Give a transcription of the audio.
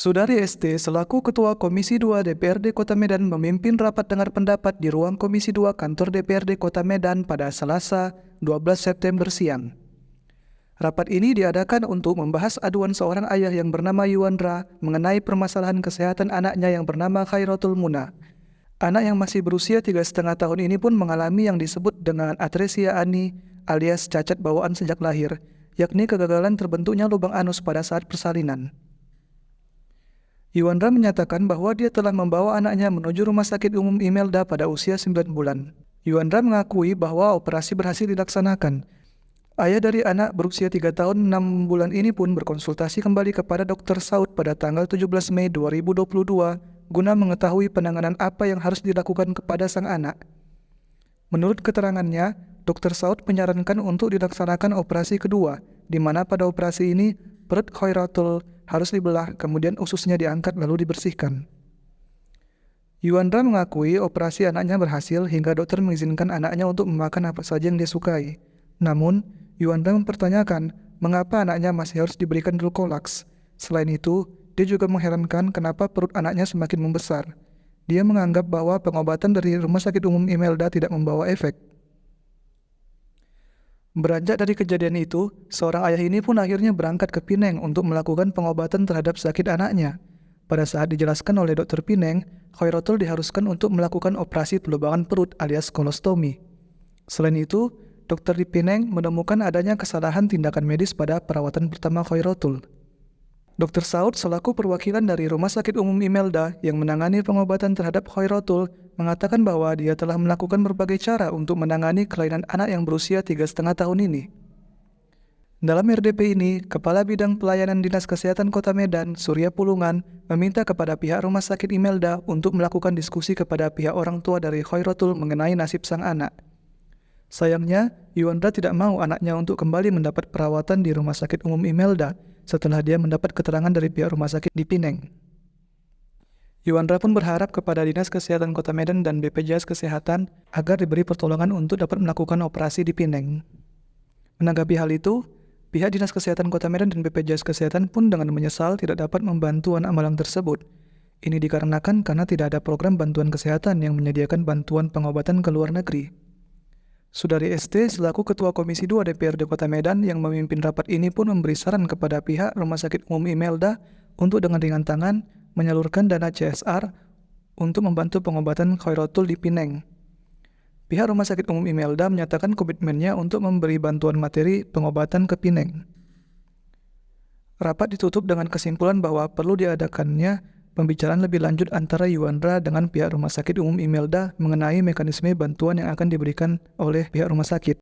Sudari ST selaku Ketua Komisi 2 DPRD Kota Medan memimpin rapat dengar pendapat di ruang Komisi 2 Kantor DPRD Kota Medan pada Selasa 12 September siang. Rapat ini diadakan untuk membahas aduan seorang ayah yang bernama Yuandra mengenai permasalahan kesehatan anaknya yang bernama Khairatul Muna. Anak yang masih berusia 3,5 tahun ini pun mengalami yang disebut dengan atresia ani alias cacat bawaan sejak lahir, yakni kegagalan terbentuknya lubang anus pada saat persalinan. Yuandra menyatakan bahwa dia telah membawa anaknya menuju Rumah Sakit Umum Imelda pada usia 9 bulan. Yuandra mengakui bahwa operasi berhasil dilaksanakan. Ayah dari anak berusia 3 tahun 6 bulan ini pun berkonsultasi kembali kepada Dr. Saud pada tanggal 17 Mei 2022 guna mengetahui penanganan apa yang harus dilakukan kepada sang anak. Menurut keterangannya, Dr. Saud menyarankan untuk dilaksanakan operasi kedua, di mana pada operasi ini perut Khairatul harus dibelah, kemudian ususnya diangkat lalu dibersihkan. Yuandra mengakui operasi anaknya berhasil hingga dokter mengizinkan anaknya untuk memakan apa saja yang dia sukai. Namun, Yuandra mempertanyakan mengapa anaknya masih harus diberikan Dulcolax. Selain itu, dia juga mengherankan kenapa perut anaknya semakin membesar. Dia menganggap bahwa pengobatan dari Rumah Sakit Umum Imelda tidak membawa efek. Beranjak dari kejadian itu, seorang ayah ini pun akhirnya berangkat ke Pineng untuk melakukan pengobatan terhadap sakit anaknya. Pada saat dijelaskan oleh dokter Pineng, Khairatul diharuskan untuk melakukan operasi pelubangan perut alias kolostomi. Selain itu, dokter di Pineng menemukan adanya kesalahan tindakan medis pada perawatan pertama Khairatul. Dr. Saud selaku perwakilan dari Rumah Sakit Umum Imelda yang menangani pengobatan terhadap Khairatul mengatakan bahwa dia telah melakukan berbagai cara untuk menangani kelainan anak yang berusia 3,5 tahun ini. Dalam RDP ini, Kepala Bidang Pelayanan Dinas Kesehatan Kota Medan, Surya Pulungan, meminta kepada pihak Rumah Sakit Imelda untuk melakukan diskusi kepada pihak orang tua dari Khairatul mengenai nasib sang anak. Sayangnya, Yuandra tidak mau anaknya untuk kembali mendapat perawatan di Rumah Sakit Umum Imelda setelah dia mendapat keterangan dari pihak rumah sakit di Pineng. Yuandra pun berharap kepada Dinas Kesehatan Kota Medan dan BPJS Kesehatan agar diberi pertolongan untuk dapat melakukan operasi di Pineng. Menanggapi hal itu, pihak Dinas Kesehatan Kota Medan dan BPJS Kesehatan pun dengan menyesal tidak dapat membantu anak malang tersebut. Ini dikarenakan karena tidak ada program bantuan kesehatan yang menyediakan bantuan pengobatan ke luar negeri. Sudari ST selaku Ketua Komisi 2 DPRD Kota Medan yang memimpin rapat ini pun memberi saran kepada pihak Rumah Sakit Umum Imelda untuk dengan ringan tangan menyalurkan dana CSR untuk membantu pengobatan Khairatul di Pineng. Pihak Rumah Sakit Umum Imelda menyatakan komitmennya untuk memberi bantuan materi pengobatan ke Pineng. Rapat ditutup dengan kesimpulan bahwa perlu diadakannya pembicaraan lebih lanjut antara Yuandra dengan pihak Rumah Sakit Umum Imelda mengenai mekanisme bantuan yang akan diberikan oleh pihak rumah sakit.